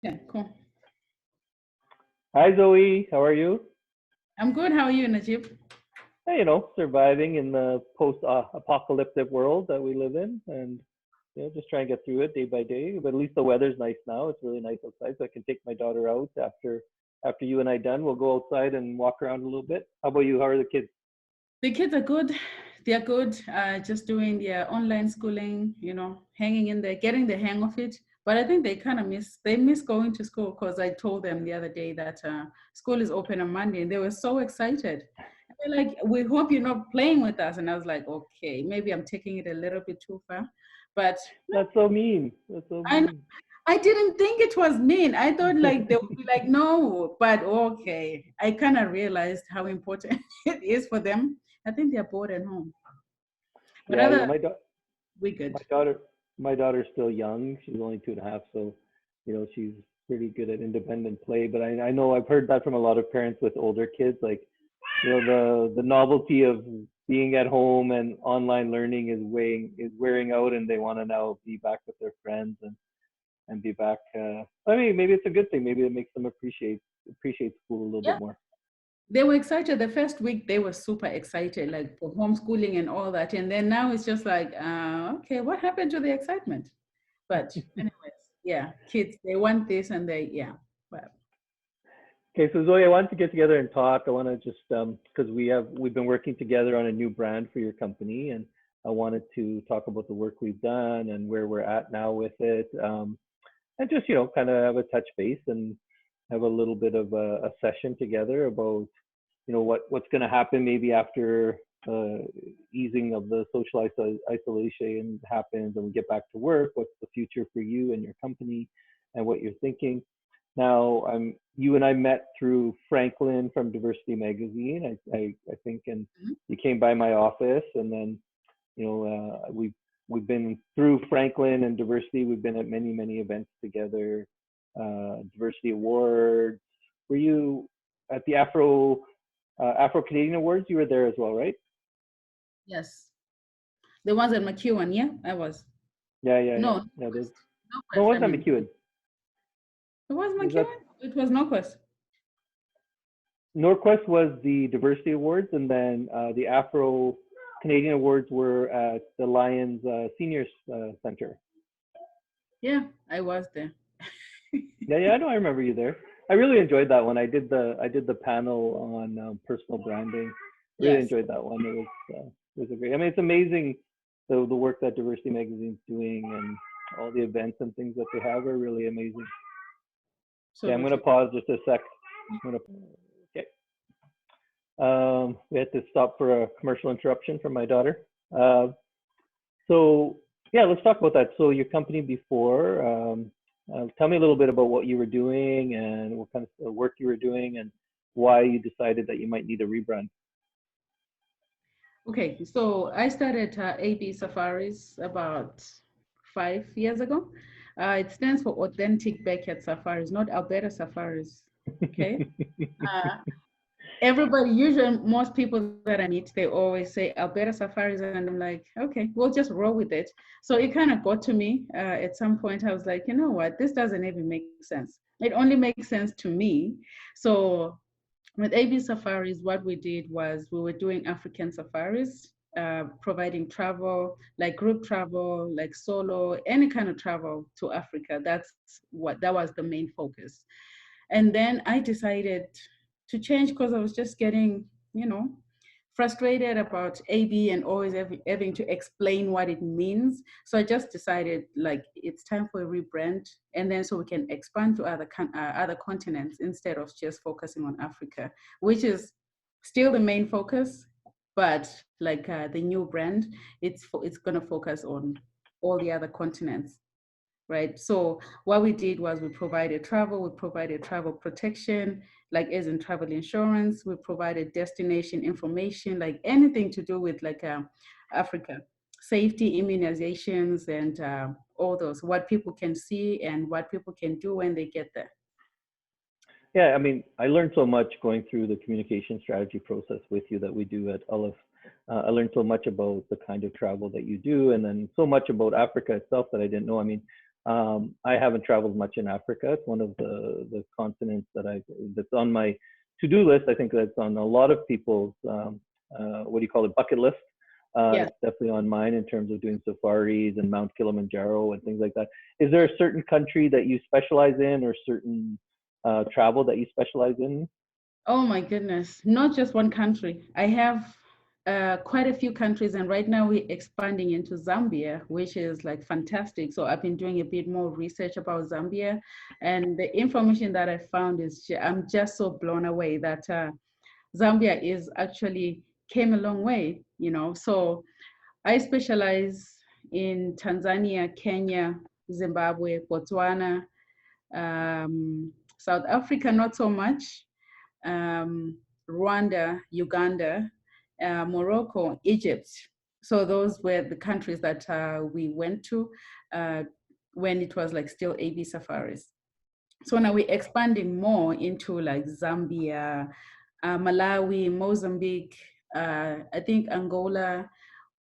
Yeah, cool. Hi Zoe, how are you? I'm good. How are you, Najib? Hey, surviving in the post-apocalyptic world that we live in, and just trying to get through it day by day. But at least the weather's nice now. It's really nice outside, so I can take my daughter out after you and I done. We'll go outside and walk around a little bit. How about you? How are the kids? The kids are good. They're good. Just doing their online schooling, hanging in there, getting the hang of it. But I think they kind of miss going to school because I told them the other day that school is open on Monday and they were so excited. They're like, we hope you're not playing with us. And I was like, okay, maybe I'm taking it a little bit too far. But That's so mean. That's so I mean. I didn't think it was mean. I thought like they would be like, no, but okay. I kind of realized how important it is for them. I think they're bored at home. But Yeah, other, we my good. daughter my daughter's still young. She's only 2.5, so she's pretty good at independent play. But I know I've heard that from a lot of parents with older kids, like the novelty of being at home and online learning is wearing out, and they want to now be back with their friends and be back. I mean, maybe it's a good thing. Maybe it makes them appreciate school a little Yeah. bit more. They were excited. The first week, they were super excited, like for homeschooling and all that. And then now it's just like, okay, what happened to the excitement? But anyways, yeah, kids, they want this and yeah. But Okay, so Zoe, I wanted to get together and talk. I want to just because we've been working together on a new brand for your company, and I wanted to talk about the work we've done and where we're at now with it, and just kind of have a touch base and have a little bit of a session together about what's going to happen maybe after uh, easing of the social isolation happens and we get back to work. What's the future for you and your company, and what you're thinking. Now, you and I met through Franklin from Diversity Magazine, I think, and mhm. you came by my office, and then we've been through Franklin and Diversity. We've been at many events together, Diversity Awards. Were you at the Afro Canadian Awards? You were there as well, right? Yes, the ones at McEwen, yeah, I was. Yeah. No, Yeah, those. no No, quest. it I wasn't mean, McEwen. it was Is that McEwen. It was no quest. Norquest was the Diversity Awards, and then the Afro Canadian Awards were at the Lions Seniors Center. Yeah, I was there. Yeah, I know. I remember you there. I really enjoyed that one. I did the panel on personal branding. Really Yes. enjoyed that one. It was a great. I mean, it's amazing the work that Diversity Magazine's doing, and all the events and things that they have are really amazing. Yeah, I'm gonna Absolutely. pause just a sec. Okay. We had to stop for a commercial interruption from my daughter. Uh, so yeah, let's talk about that. So your company before, tell me a little bit about what you were doing and what kind of work you were doing and why you decided that you might need a rebrand. Okay, so I started AB Safaris about 5 years ago. It stands for Authentic Backyard Safaris, not Alberta Safaris. Okay. Uh, Everybody, usually most people that I meet, they always say Alberta Safaris, and I'm like, okay, we'll just roll with it. So it kind of got to me. At some point, I was like, you know what, this doesn't even make sense. It only makes sense to me. So with AB Safaris, what we did was we were doing African safaris, providing travel, like group travel, like solo, any kind of travel to Africa. That was the main focus. And then I decided to change because I was just getting, you know, frustrated about AB and always having to explain what it means. So I just decided like it's time for a rebrand, and then so we can expand to other continents instead of just focusing on Africa, which is still the main focus. But like the new brand, it's gonna focus on all the other continents, right? So what we did was we provided travel protection, like as in travel insurance. We provided destination information, like anything to do with like Africa, safety, immunizations, and all those, what people can see and what people can do when they get there. Yeah, I mean, I learned so much going through the communication strategy process with you that we do at Olive. I learned so much about the kind of travel that you do, and then so much about Africa itself that I didn't know. I mean, I haven't traveled much in Africa. It's one of the continents that's on my to-do list. I think that's on a lot of people's what do you call it, bucket list. Yeah. It's definitely on mine in terms of doing safaris and Mount Kilimanjaro and things like that. Is there a certain country that you specialize in, or certain travel that you specialize in? Oh my goodness, not just one country. I have quite a few countries, and right now we're expanding into Zambia, which is like fantastic. So I've been doing a bit more research about Zambia, and the information that I found is I'm just so blown away that Zambia is actually came a long way, you know. So I specialize in Tanzania, Kenya, Zimbabwe, Botswana, South Africa, not so much, Rwanda, Uganda, Morocco, Egypt. So those were the countries that we went to when it was like still AB safaris. So now we're expanding more into like Zambia, Malawi, Mozambique, I think Angola.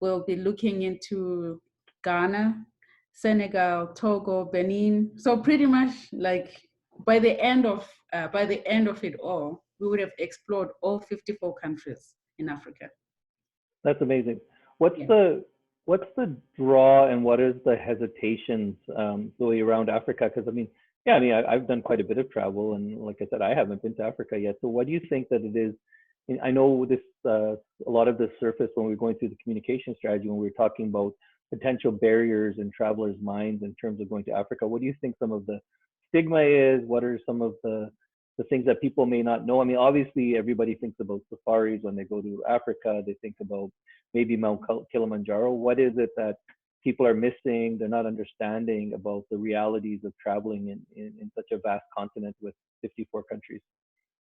We'll be looking into Ghana, Senegal, Togo, Benin. So pretty much like by the end of it all, we would have explored all 54 countries in Africa. That's amazing. What's Yeah. the draw, and what is the hesitations really around Africa? Because I mean, yeah, I mean, I've done quite a bit of travel, and like I said, I haven't been to Africa yet. So what do you think that it is? I know this a lot of this surfaced when we were going through the communication strategy, when we were talking about potential barriers in travelers' minds in terms of going to Africa. What do you think some of the stigma is? What are some of the things that people may not know? I mean, obviously, everybody thinks about safaris when they go to Africa. They think about maybe Mount Kilimanjaro. What is it that people are missing? They're not understanding about the realities of traveling in such a vast continent with 54 countries.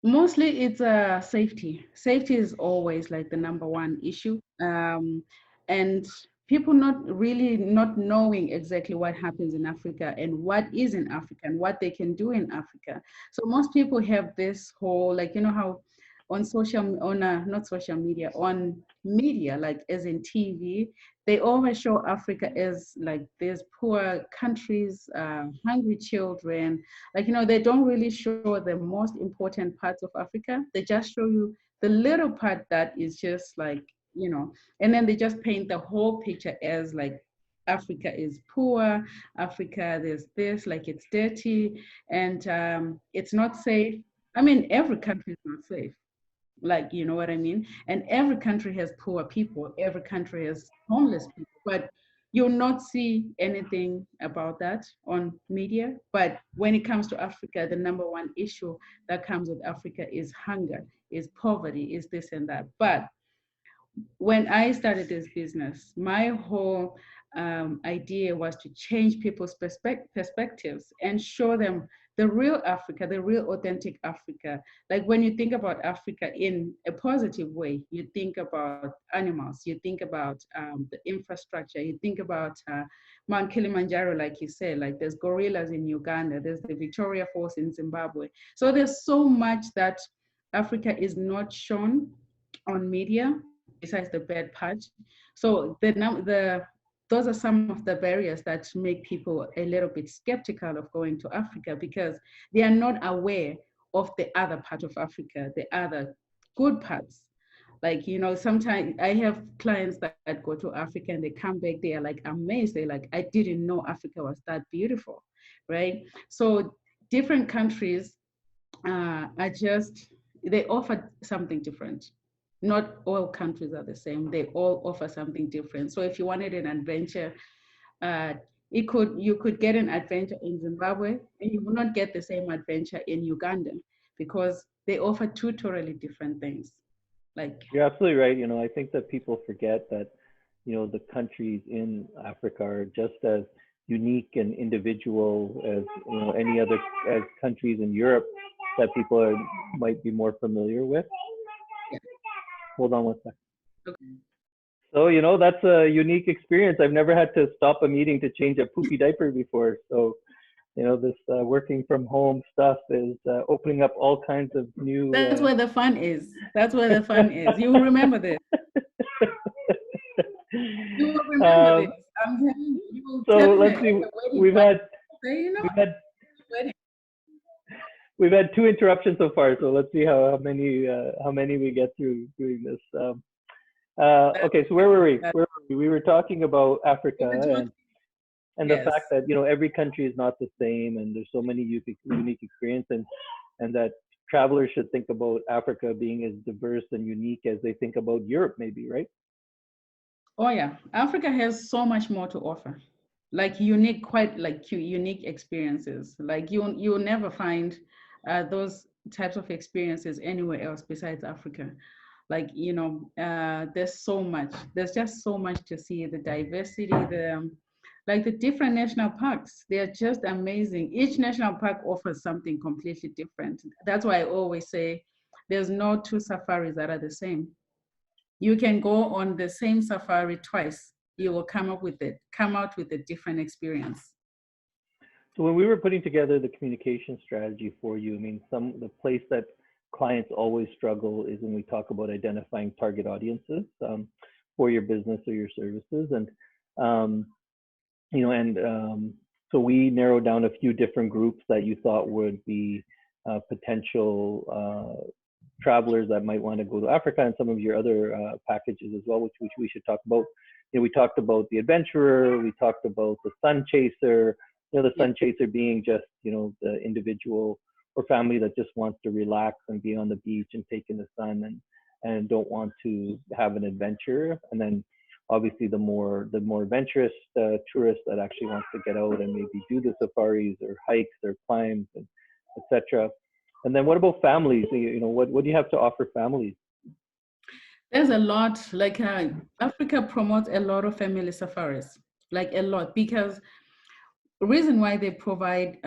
Mostly it's safety. Safety is always like the number one issue. And people not knowing exactly what happens in Africa and what is in Africa and what they can do in Africa. So most people have this whole, like, you know how on not social media, on media, like as in TV, they always show Africa as like these poor countries, hungry children, like, you know, they don't really show the most important parts of Africa. They just show you the little part that is just like, you know, and then they just paint the whole picture as like Africa is poor, Africa there's this, like it's dirty, and it's not safe. I mean, every country is not safe, like, you know what I mean? And every country has poor people, every country has homeless people, but you'll not see anything about that on media. But when it comes to Africa, the number one issue that comes with Africa is hunger, is poverty, is this and that. But when I started this business, my whole idea was to change people's perspectives and show them the real Africa, the real authentic Africa. Like when you think about Africa in a positive way, you think about animals, you think about the infrastructure, you think about Mount Kilimanjaro, like you said, like there's gorillas in Uganda, there's the Victoria Falls in Zimbabwe. So there's so much that Africa is not shown on media besides the bad part. So those are some of the barriers that make people a little bit skeptical of going to Africa, because they are not aware of the other part of Africa, the other good parts. Like, you know, sometimes I have clients that go to Africa and they come back, they are like amazed. They're like, I didn't know Africa was that beautiful, right? So different countries they offer something different. Not all countries are the same. They all offer something different. So if you wanted an adventure, uh, you could get an adventure in Zimbabwe and you will not get the same adventure in Uganda, because they offer two totally different things. Like, You're absolutely right. You know, I think that people forget that, you know, the countries in Africa are just as unique and individual as, you know, any other as countries in Europe that people might be more familiar with. yeah. Hold on one second. Okay. So, you know, that's a unique experience. I've never had to stop a meeting to change a poopy diaper before. So, you know, this working from home stuff is opening up all kinds of new. That's where the fun is. That's where the fun is. You will remember this. You will remember this. I'm telling you. You will So let's definitely. see. Okay, We've had say, you know, We've had wedding. we've had two interruptions so far, so let's see how many we get through doing this. That, Okay, so where were we? that Where were we? We were talking about we were Africa talking, and the fact yes. that every country is not the same, and there's so many unique experience, and that travelers should think about Africa being as diverse and unique as they think about Europe, maybe, right? Oh yeah, Africa has so much more to offer. Like unique, quite like unique experiences. Like you'll never find those types of experiences anywhere else besides Africa. Like there's so much. There's just so much to see. The diversity, the like the different national parks. They are just amazing. Each national park offers something completely different. That's why I always say there's no two safaris that are the same. You can go on the same safari twice. You will come out with a different experience. So when we were putting together the communication strategy for you, I mean, the place that clients always struggle is when we talk about identifying target audiences for your business or your services, and um, so we narrowed down a few different groups that you thought would be potential travelers that might want to go to Africa, and some of your other packages as well, which we should talk about. We talked about the adventurer, we talked about the sun chaser. The Yeah. sun chaser being just the individual or family that just wants to relax and be on the beach and take in the sun and don't want to have an adventure. And then obviously the more adventurous tourist that actually wants to get out and maybe do the safaris or hikes or climbs and etc. And then what about families? What do you have to offer families? There's a lot, like Africa promotes a lot of family safaris, like a lot, because the reason why they provide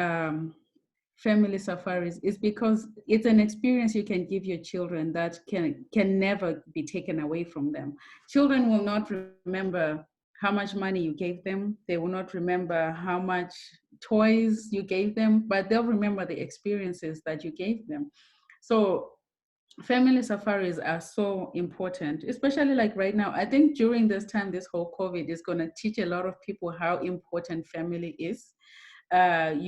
family safaris is because it's an experience you can give your children that can never be taken away from them. Children will not remember how much money you gave them. They will not remember how much toys you gave them, but they'll remember the experiences that you gave them. So family safaris are so important, especially like right now. I think during this time, this whole COVID is going to teach a lot of people how important family is.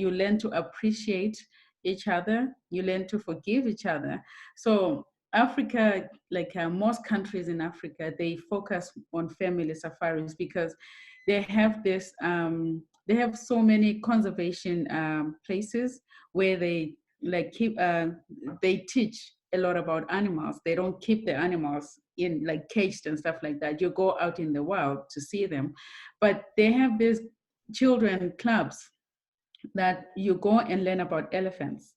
You learn to appreciate each other, you learn to forgive each other. So Africa, like most countries in Africa, they focus on family safaris because they have so many conservation places where they like they teach a lot about animals. They don't keep the animals in like caged and stuff like that. You go out in the wild to see them, but they have these children clubs that you go and learn about elephants.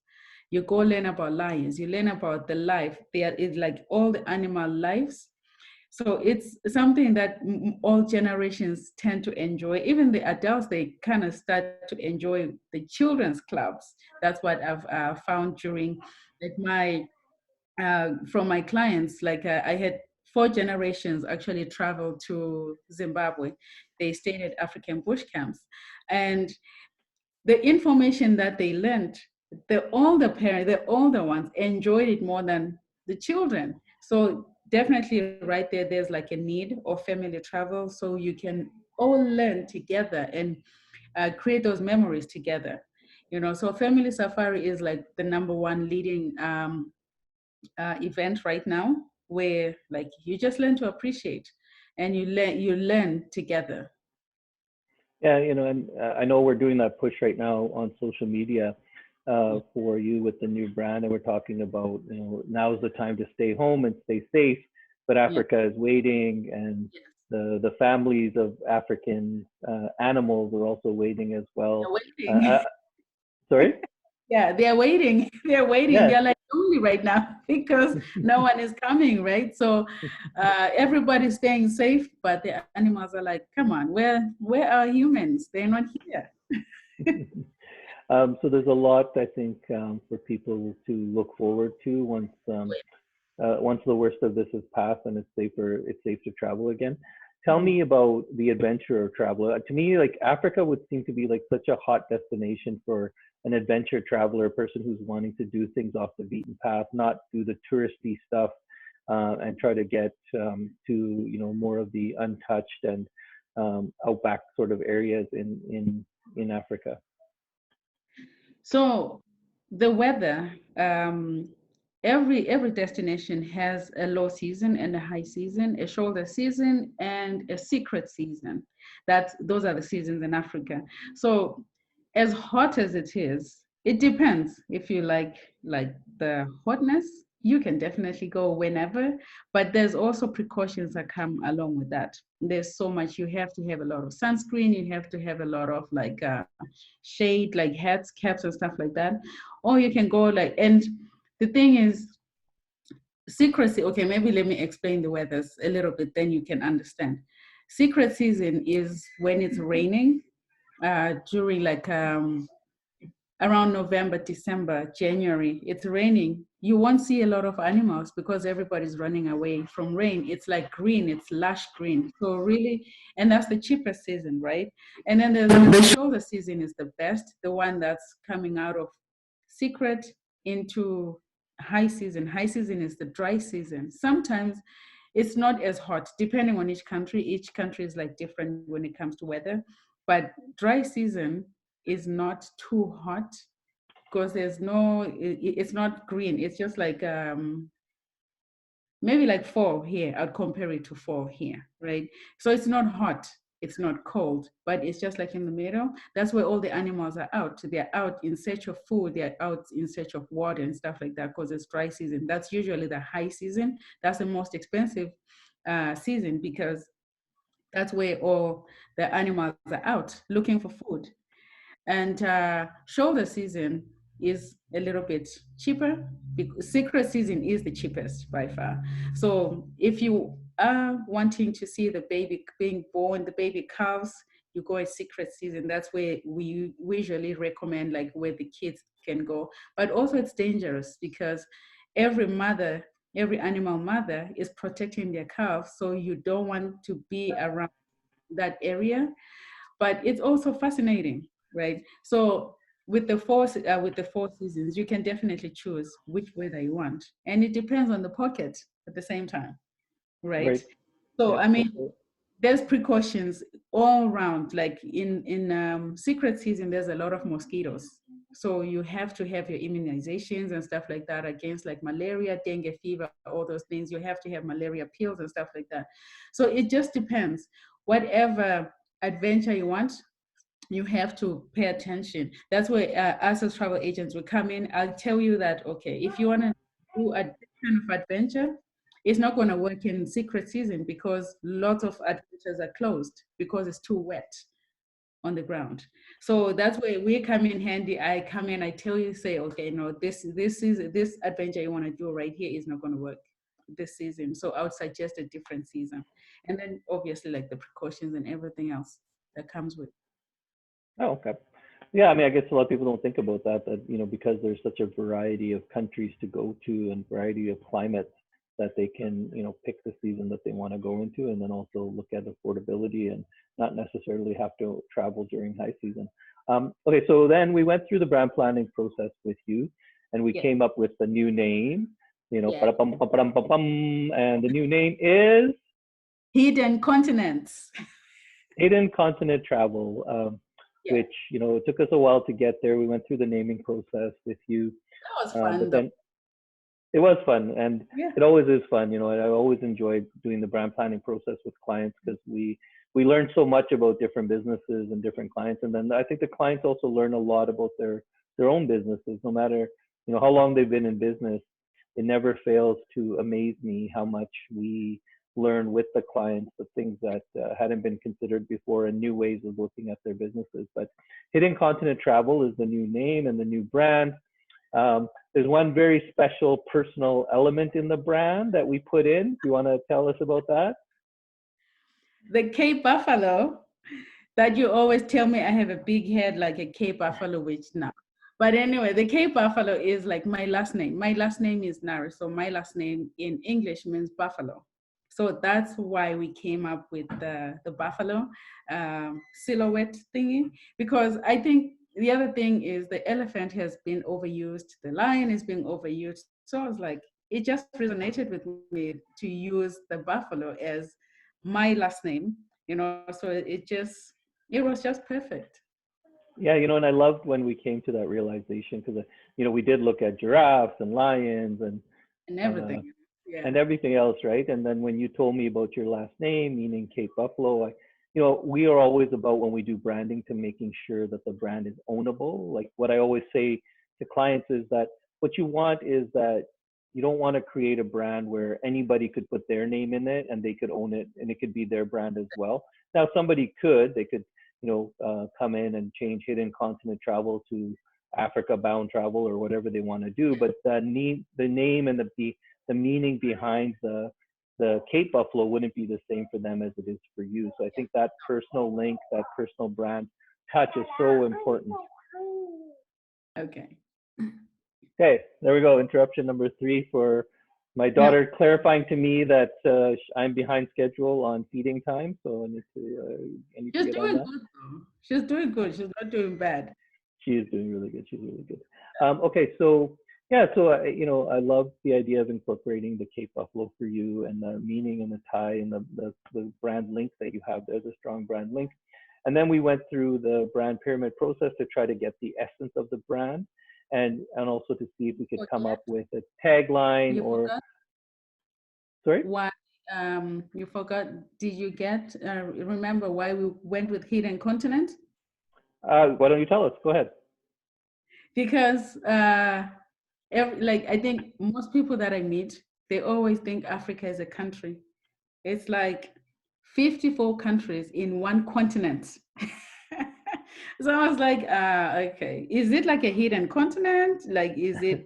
You go learn about lions. You learn about the life. There is like all the animal lives. So it's something that all generations tend to enjoy. Even the adults, they kind of start to enjoy the children's clubs. That's what I've found during like my from my clients. Like I had four generations actually travel to Zimbabwe. They stayed at African bush camps, and the information that they learned, the older parents, the older ones enjoyed it more than the children. So definitely right there, there's like a need of family travel so you can all learn together and create those memories together. So family safari is like the number one leading event right now where like you just learn to appreciate and you learn together. Yeah, and I know we're doing that push right now on social media for you with the new brand, and we're talking about, now's the time to stay home and stay safe, but Yeah. Africa is waiting, and Yes. the families of African animals are also waiting as well. They're Uh, waiting. sorry? Yeah, they're waiting. They're waiting. Yeah. They're like lonely right now because no one is coming, right? So everybody's staying safe, but the animals are like, come on, where are humans? They're not here. So there's a lot, I think, for people to look forward to once the worst of this is past and it's safe to travel again. Tell Mhm. me about the adventurer traveler. To me, like Africa would seem to be like such a hot destination for an adventure traveler, a person who's wanting to do things off the beaten path, not do the touristy stuff, and try to get to more of the untouched and outback sort of areas in Africa. So the weather, every destination has a low season and a high season, a shoulder season and a secret season. Those are the seasons in Africa. So as hot as it is, it depends. If you like the hotness, you can definitely go whenever, but there's also precautions that come along with that. There's so much. You have to have a lot of sunscreen, you have to have a lot of shade, like hats, caps and stuff like that. Or you can go and the thing is, secrecy, okay, maybe let me explain the weathers a little bit, then you can understand. Secret season is when it's raining, during around November, December, January, it's raining. You won't see a lot of animals because everybody's running away from rain. It's like green, it's lush green. So really, and that's the cheapest season, right? And then the shoulder season is the best, the one that's coming out of secret into high season. High season is the dry season. Sometimes it's not as hot, depending on each country. Each country is like different when it comes to weather. But dry season is not too hot because it's not green. It's just like maybe like fall here. I'd compare it to fall here, right? So it's not hot, it's not cold, but it's just like in the middle. That's where all the animals are out. They're out in search of food, they're out in search of water and stuff like that because it's dry season. That's usually the high season. That's the most expensive season because that's where all the animals are out looking for food. And shoulder season is a little bit cheaper because secret season is the cheapest by far. So if you are wanting to see the baby being born, the baby calves, you go at secret season. That's where we usually recommend, like where the kids can go. But also it's dangerous because every mother, every animal mother is protecting their calves. So you don't want to be around that area, but it's also fascinating, right? So with the 4 seasons, you can definitely choose which weather you want, and it depends on the pocket at the same time, right? Right. So Yeah. I mean, there's precautions all around. Like in secret season, there's a lot of mosquitoes, so you have to have your immunizations and stuff like that against like malaria, dengue fever, all those things. You have to have malaria pills and stuff like that. So it just depends. Whatever adventure you want, you have to pay attention. That's where us as travel agents will come in. I'll tell you that, okay, if you want to do a this kind of adventure, it's not going to work in secret season because lots of adventures are closed because it's too wet on the ground. So that's where we come in handy. I come in, I tell you, say, okay, no, this adventure you want to do right here is not going to work this season. So I would suggest a different season. And then obviously like the precautions and everything else that comes with. Oh, okay. Yeah, I mean, I guess a lot of people don't think about that, because there's such a variety of countries to go to and variety of climates that they can, pick the season that they want to go into and then also look at affordability and not necessarily have to travel during high season. Okay, so then we went through the brand planning process with you and we Yeah. came up with the new name, Yeah. and the new name is Hidden continents. Hidden Continent Travel, Yeah. which it took us a while to get there. We went through the naming process with you, That was but fun though. then it was fun, and Yeah. it always is fun. I always enjoyed doing the brand planning process with clients because we learn so much about different businesses and different clients, and then I think the clients also learn a lot about their own businesses. No matter how long they've been in business, it never fails to amaze me how much we learn with the clients the things that hadn't been considered before and new ways of looking at their businesses. But Hidden Continent Travel is the new name and the new brand. There's one very special personal element in the brand that we put in. Do you want to tell us about that? The Cape Buffalo that you always tell me I have a big head like a Cape Buffalo, which no. But anyway, the Cape Buffalo is like my last name. My last name is Nara, so my last name in English means buffalo. So that's why we came up with the buffalo silhouette thingy. Because I think the other thing is the elephant has been overused, the lion is being overused. So I was like, it just resonated with me to use the buffalo as my last name, so it was just perfect. Yeah, and I loved when we came to that realization because, we did look at giraffes and lions and uh, everything. Yeah. and everything else, right? And then when you told me about your last name, meaning Cape Buffalo, we are always about when we do branding to making sure that the brand is ownable. Like what I always say to clients is that what you want is that you don't want to create a brand where anybody could put their name in it and they could own it and it could be their brand as well. Now, somebody they could, come in and change Hidden Continent Travel to Africa Bound Travel or whatever they want to do, but the name and the meaning behind the Cape Buffalo wouldn't be the same for them as it is for you. So I think that personal link, that personal brand touch is so important. Okay. Okay, there we go. Interruption number 3 for my No, daughter clarifying to me that I'm behind schedule on feeding time, so I need to she's get on doing that. good though. She's doing good. She's not doing bad. She is doing really good. She's really good. Okay, so yeah, so I love the idea of incorporating the Cape Buffalo for you and the meaning and the tie and the brand link that you have. There's a strong brand link. And then we went through the brand pyramid process to try to get the essence of the brand and also to see if we could come Forget. up with a tagline You or forgot sorry. why. You forgot. Did you get? Remember why we went with Hidden Continent? Why don't you tell us? Go ahead. Because like I think most people that I meet, they always think Africa is a country. It's like 54 countries in one continent. So I was like, okay, is it like a hidden continent? Like, is it,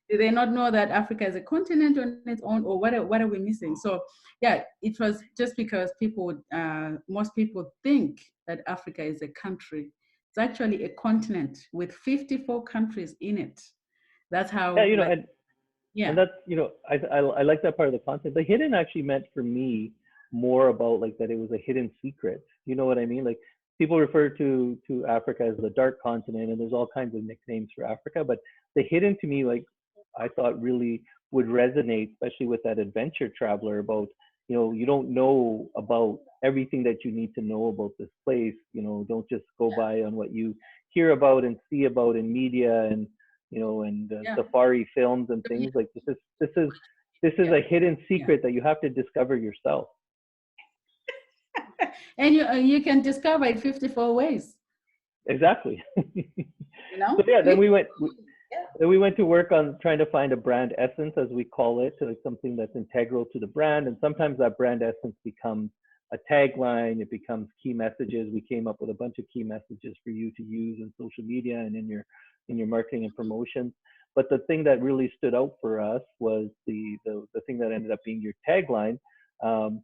do they not know that Africa is a continent on its own, or what are we missing? So, yeah, it was just because most people think that Africa is a country. It's actually a continent with 54 countries in it. That's Yeah, how, like, and yeah. that's I like that part of the content. The hidden actually meant for me more about like that it was a hidden secret. You know what I mean? Like people refer to Africa as the dark continent, and there's all kinds of nicknames for Africa. But the hidden to me, like I thought, really would resonate, especially with that adventure traveler about you don't know about everything that you need to know about this place. Don't just go by on what you hear about and see about in media and Yeah, safari films and things like this is yeah, a hidden yeah. secret that you have to discover yourself. And you can discover it 54 ways, Exactly. you So know? yeah, then we went Yeah. then we went to work on trying to find a brand essence, as we call it, like something that's integral to the brand. And sometimes that brand essence becomes a tagline, it becomes key messages. We came up with a bunch of key messages for you to use in social media and in your marketing and promotions. But the thing that really stood out for us was the thing that ended up being your tagline, um,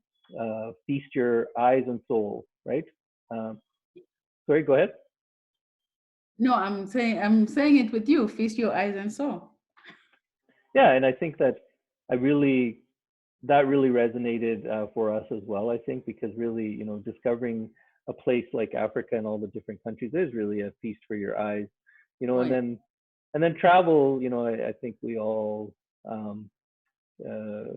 feast your eyes and soul, right? Um, sorry, go ahead. No, I'm saying it with you. Feast your eyes and soul. Yeah, and I think I really that really resonated for us as well. I think because really, discovering a place like Africa and all the different countries is really a feast for your eyes. Oh And yeah. then travel. I think we all um, uh,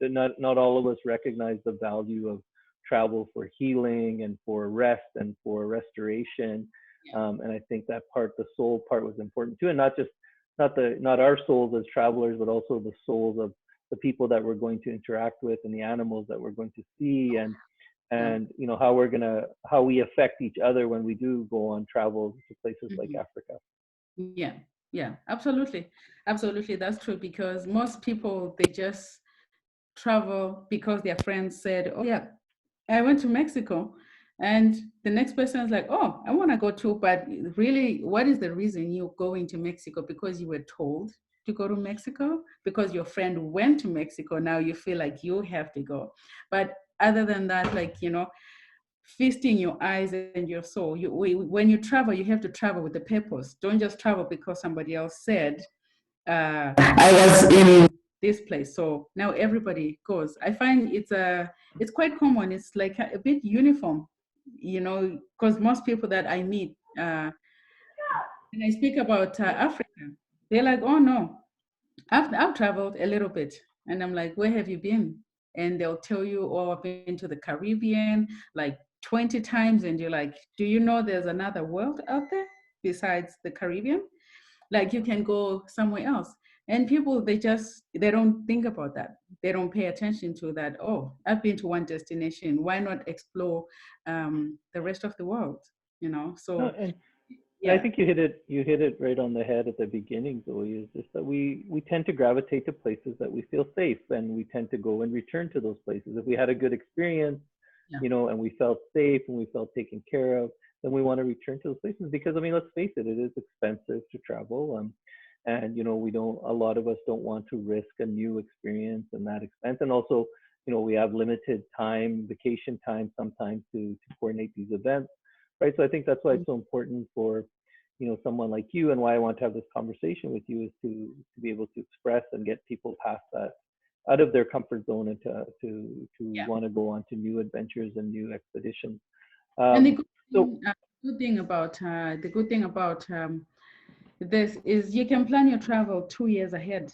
not all of us recognize the value of travel for healing and for rest and for restoration. Yeah. And I think that part, the soul part, was important too, and not our souls as travelers, but also the souls of the people that we're going to interact with and the animals that we're going to see Yeah. and how we affect each other when we do go on travel to places like Mhm. Africa. Yeah. Yeah. Absolutely. Absolutely. That's true because most people they just travel because their friends said, "Oh yeah, I went to Mexico." And the next person is like, "Oh, I want to go too." But really, what is the reason you're going to Mexico? Because you were told to go to Mexico? Because your friend went to Mexico. Now you feel like you have to go. But other than that, like, feasting your eyes and your soul. When you travel, you have to travel with a purpose. Don't just travel because somebody else said, I was in this place. So now everybody goes. I find it's quite common. It's like a bit uniform, because most people that I meet, when I speak about Africa, they're like, "Oh no, I've traveled a little bit," and I'm like, "Where have you been?" And they'll tell you, "Oh, I've been to the Caribbean, like 20 times and you're like, do you know there's another world out there besides the Caribbean? Like you can go somewhere else. And people, they don't think about that. They don't pay attention to that. Oh, I've been to one destination. Why not explore the rest of the world? You know? No, So and I yeah, think you hit it right on the head at the beginning, Zoe, is just that we tend to gravitate to places that we feel safe, and we tend to go and return to those places. If we had a good experience, yeah, and we felt safe and we felt taken care of, then we want to return to those places because I mean, let's face it, it is expensive to travel. And we don't, a lot of us don't want to risk a new experience and that expense. And also, we have limited time, vacation time sometimes to coordinate these events, right? So I think that's why mm, it's so important for someone like you, and why I want to have this conversation with you, is to be able to express and get people past that, out of their comfort zone, and to yeah. want to go on to new adventures and new expeditions. And Um, so the good thing about this is you can plan your travel 2 years ahead,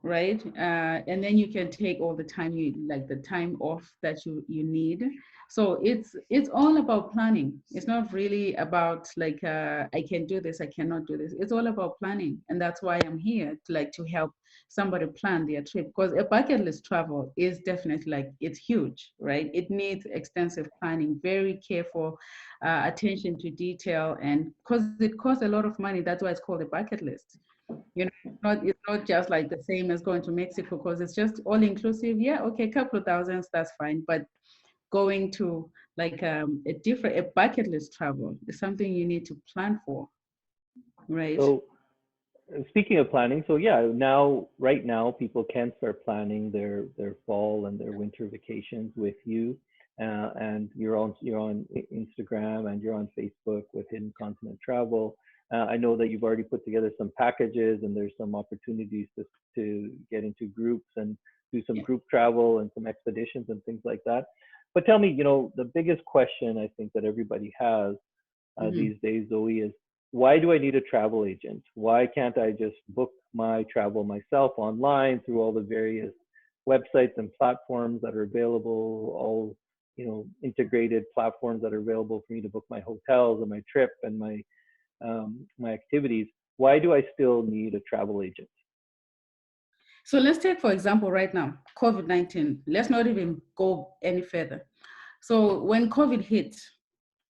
right? And then you can take all the time the time off that you need. So it's all about planning. It's not really about I can do this, I cannot do this. It's all about planning, and that's why I'm here to help somebody plan their trip, because a bucket list travel is definitely it's huge, right? It needs extensive planning, very careful attention to detail, and because it costs a lot of money, that's why it's called a bucket list. It's not just like the same as going to Mexico, because it's just all inclusive. Yeah, okay, a couple of thousands, that's fine. But going to a bucket list travel is something you need to plan for, right? so speaking of planning, so yeah, right now, people can start planning their fall and their winter vacations with you, and you're on Instagram and you're on Facebook with Hidden Continent Travel. I know that you've already put together some packages, and there's some opportunities to get into groups and do some Yeah. group travel and some expeditions and things like that. But tell me, the biggest question I think that everybody has Hmm. these days, Zoe, is why do I need a travel agent? Why can't I just book my travel myself online through all the various websites and platforms that are available, all integrated platforms that are available for me to book my hotels and my trip and my activities? Why do I still need a travel agent? So let's take, for example, right now, COVID-19. Let's not even go any further. So when COVID hit,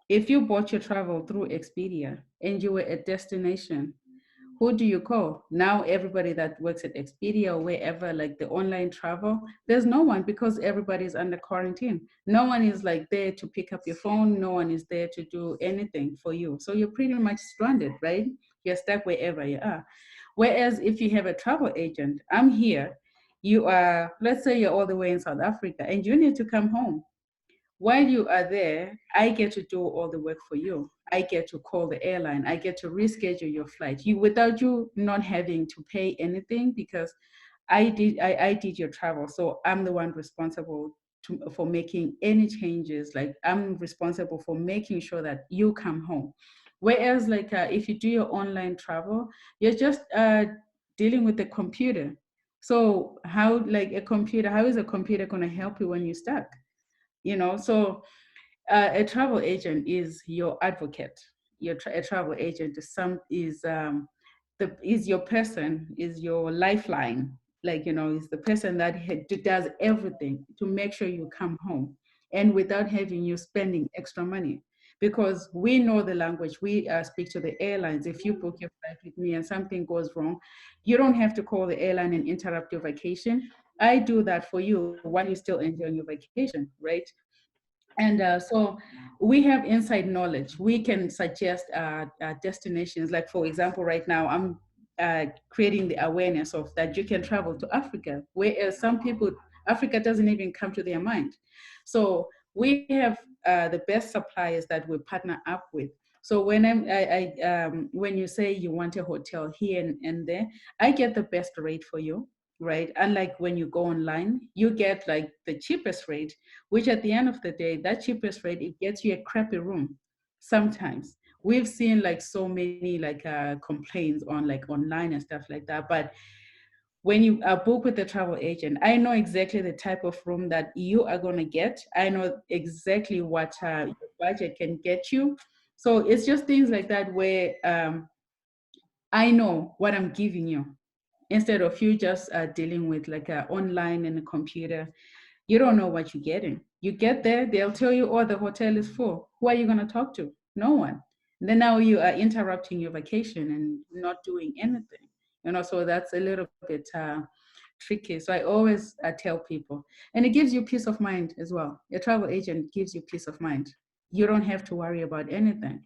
if you bought your travel through Expedia and you were at destination, who do you call? Now everybody that works at Expedia or wherever, like the online travel, there's no one, because everybody's under quarantine. No one is there to pick up your phone. No one is there to do anything for you. So you're pretty much stranded, right? You're stuck wherever you are. Whereas if you have a travel agent, I'm here, you are, let's say you're all the way in South Africa and you need to come home. While you are there, I get to do all the work for you. I get to call the airline. I get to reschedule your flight. Without you not having to pay anything, because I did your travel. So I'm the one responsible for making any changes. Like I'm responsible for making sure that you come home. Whereas if you do your online travel, you're just dealing with the computer. So how is a computer going to help you when you're stuck? So a travel agent is your advocate. A travel agent is your person, is your lifeline. Is the person that does everything to make sure you come home, and without having you spending extra money. Because we know the language, we speak to the airlines. If you book your flight with me and something goes wrong, you don't have to call the airline and interrupt your vacation. I do that for you while you're still enjoying your vacation, right? And so we have inside knowledge. We can suggest destinations. Like, for example, right now, I'm creating the awareness of that you can travel to Africa, whereas some people, Africa doesn't even come to their mind. So we have the best suppliers that we partner up with. So when you say you want a hotel here and there, I get the best rate for you, right? Unlike when you go online, you get like the cheapest rate, which at the end of the day, that cheapest rate, it gets you a crappy room sometimes. We've seen so many complaints on online and stuff like that. But when you book with a travel agent, I know exactly the type of room that you are going to get. I know exactly what your budget can get you. So it's just things like that where I know what I'm giving you instead of you just dealing with like online and a computer. You don't know what you're getting. You get there, they'll tell you, oh, the hotel is full. Who are you going to talk to? No one. And then now you are interrupting your vacation and not doing anything. So that's a little bit tricky. So I always tell people, and it gives you peace of mind as well. A travel agent gives you peace of mind. You don't have to worry about anything.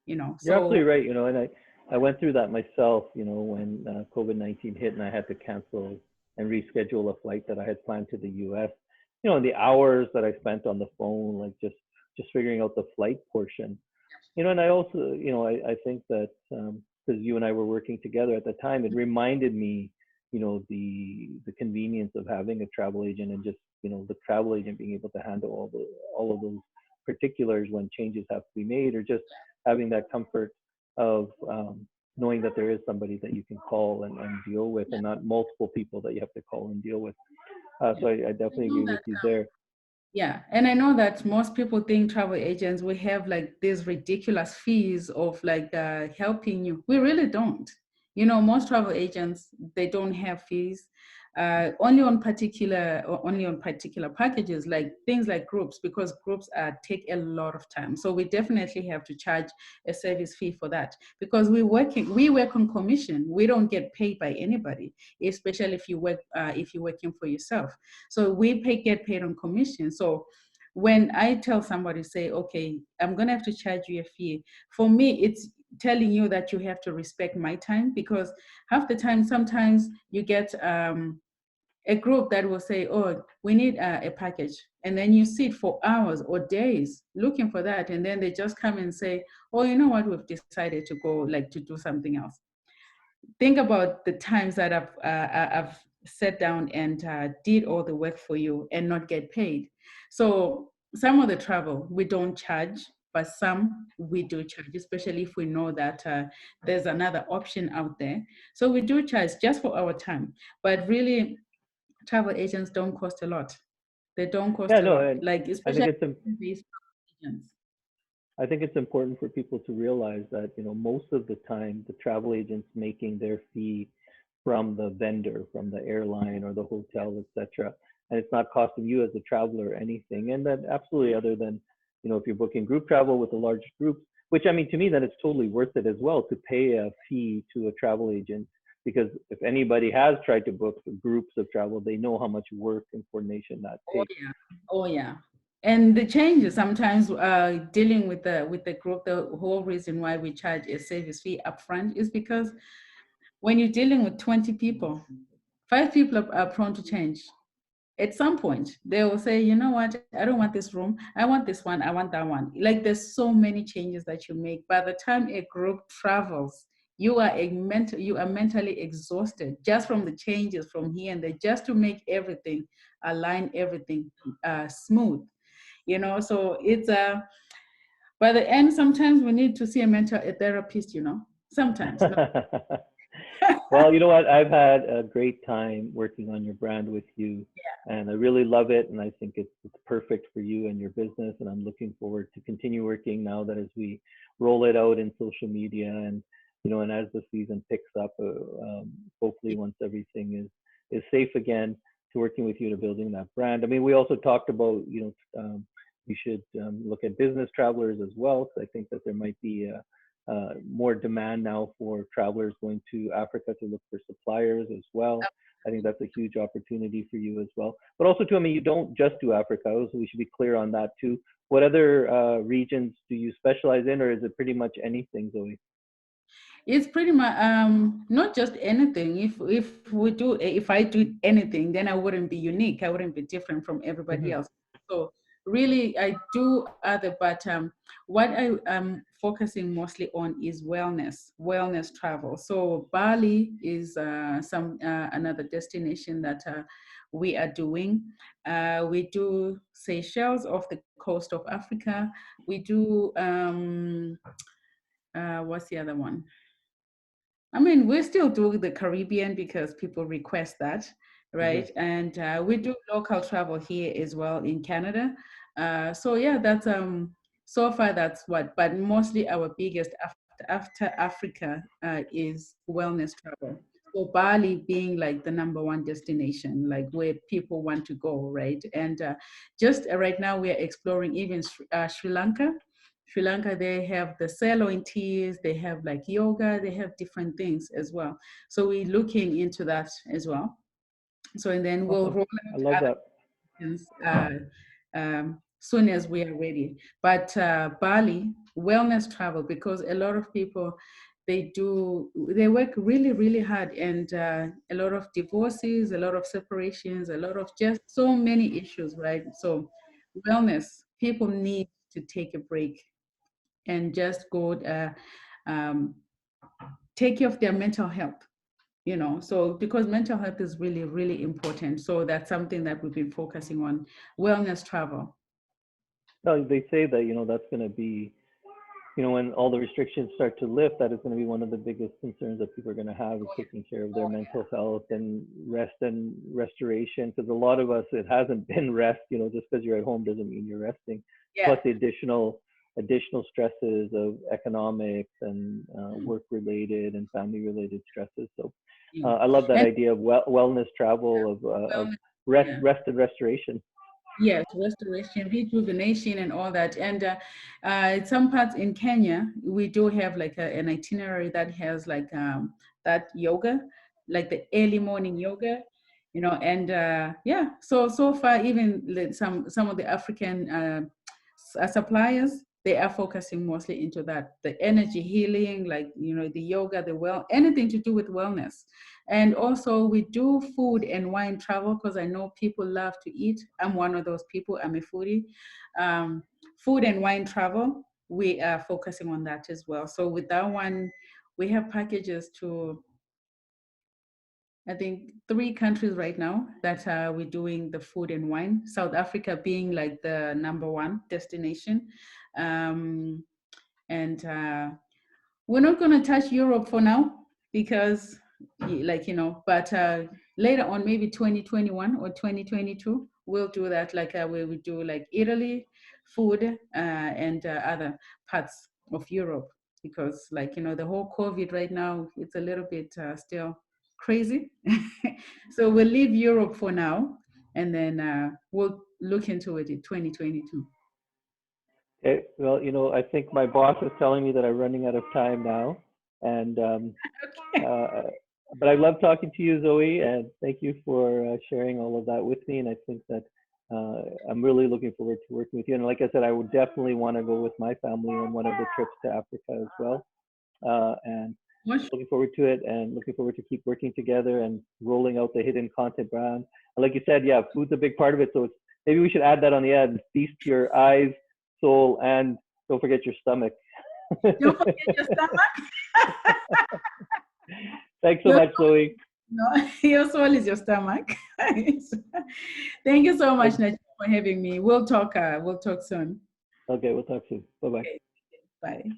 You're absolutely So right, and I went through that myself, when COVID-19 hit and I had to cancel and reschedule a flight that I had planned to the US. And the hours that I spent on the phone, like just figuring out the flight portion. And I also, I think that because you and I were working together at the time, it reminded me, the convenience of having a travel agent and just, the travel agent being able to handle all of those particulars when changes have to be made, or just having that comfort of knowing that there is somebody that you can call and deal with, and not multiple people that you have to call and deal with. yeah. So I I definitely know agree with that you there. Yeah, and I know that most people think travel agents we have like these ridiculous fees of like helping you. We really don't. Most travel agents they don't have fees. Only on particular packages like things like groups because groups take a lot of time. So we definitely have to charge a service fee for that because we work on commission. We don't get paid by anybody, especially if you're working for yourself. So get paid on commission. So when I tell somebody, say, okay, I'm gonna have to charge you a fee. For me, it's telling you that you have to respect my time because half the time, sometimes you get a group that will say, oh, we need a package. And then you sit for hours or days looking for that. And then they just come and say, oh, you know what, we've decided to go like to do something else. Think about the times that I've sat down and did all the work for you and not get paid. So some of the travel we don't charge, but some we do charge, especially if we know that there's another option out there. So we do charge just for our time. But really, travel agents don't cost a lot. They don't cost Yeah, a no, lot, and like I think especially it's these agents. I think it's important for people to realize that, most of the time the travel agent's making their fee from the vendor, from the airline or the hotel, etc. And it's not costing you as a traveler anything. And then absolutely, other than, if you're booking group travel with a large group, which I mean, to me, then it's totally worth it as well to pay a fee to a travel agent. Because if anybody has tried to book groups of travel, they know how much work and coordination that Oh takes. yeah. Oh yeah. And the changes sometimes dealing with the group, the whole reason why we charge a service fee upfront is because when you're dealing with 20 people, 5 people are prone to change. At some point, they will say, you know what, I don't want this room. I want this one. I want that one. Like there's so many changes that you make. By the time a group travels, you are mentally exhausted just from the changes from here and there, just to make everything align, everything smooth. So it's by the end, sometimes we need to see a therapist. Sometimes. No. Well, you know what? I've had a great time working on your brand with you, and I really love it. And I think it's perfect for you and your business. And I'm looking forward to continue working now that as we roll it out in social media, and and as the season picks up, hopefully once everything is safe again, to working with you to building that brand. I mean, we also talked about you should look at business travelers as well. So I think that there might be more demand now for travelers going to Africa to look for suppliers as well. I think that's a huge opportunity for you as well. But also, too, I mean, you don't just do Africa, so we should be clear on that too. What other regions do you specialize in, or is it pretty much anything, Zoe? It's pretty much not just anything. If I do anything, then I wouldn't be unique. I wouldn't be different from everybody Hmm. else. So really, I do other, but what I am focusing mostly on is wellness travel. So Bali is some another destination that we are doing. We do Seychelles off the coast of Africa. We do what's the other one? I mean, we still do the Caribbean because people request that, Hmm. right? And we do local travel here as well in Canada. So yeah, that's so far that's what, but mostly our biggest after Africa is wellness travel. So Bali being like the number one destination, like where people want to go, right? And just right now we are exploring even Sri Lanka. Sri Lanka, they have the sirloin teas, they have like yoga, they have different things as well. So we're looking into that as well. So and then we'll Awesome. roll I out love other that. things soon as we are ready. But Bali, wellness travel, because a lot of people they work really, really hard, and a lot of divorces, a lot of separations, a lot of just so many issues, right? So wellness, people need to take a break and just go um, take care of their mental health, so because mental health is really, really important. So that's something that we've been focusing on, wellness travel. No, they say that, that's going to be, when all the restrictions start to lift, that is going to be one of the biggest concerns that people are going to have, is taking care of their mental health and rest and restoration. Because a lot of us, it hasn't been rest. Just because you're at home doesn't mean you're resting. Plus Yeah. the additional stresses of economics and work related and family related stresses. So Yeah. I love that And idea of wellness travel, of wellness, rest, yeah. rest and restoration. Yes, restoration, rejuvenation, and all that. And some parts in Kenya, we do have like an itinerary that has like that yoga, like the early morning yoga, and yeah. So far, even some of the African suppliers, they are focusing mostly into that, the energy healing, like the yoga, anything to do with wellness. And also, we do food and wine travel because I know people love to eat. I'm one of those people, I'm a foodie. Um, Food and wine travel, we are focusing on that as well. So, with that one, we have packages to, I think, 3 countries right now that we're doing the food and wine. South Africa being like the number one destination. Um, and we're not going to touch Europe for now because, but later on, maybe 2021 or 2022, we'll do that, like where we do like Italy, food, and other parts of Europe. Because, the whole COVID right now, it's a little bit still crazy. So we'll leave Europe for now, and then we'll look into it in 2022. Okay, well, I think my boss is telling me that I'm running out of time now, and uh, but I love talking to you, Zoe, and thank you for sharing all of that with me. And I think that I'm really looking forward to working with you. And like I said, I would definitely want to go with my family on one of the trips to Africa as well. And Much. looking forward to it, and looking forward to keep working together and rolling out the hidden content brand. And like you said, yeah, food's a big part of it. So maybe we should add that on the ad: feast your eyes, soul, and don't forget your stomach. Don't forget your stomach. Thanks so Your much, Zoe. No, your soul is your stomach. Thank you so much, Okay, Najib, for having me. We'll talk. We'll talk soon. we'll talk soon. Bye bye. Okay, bye.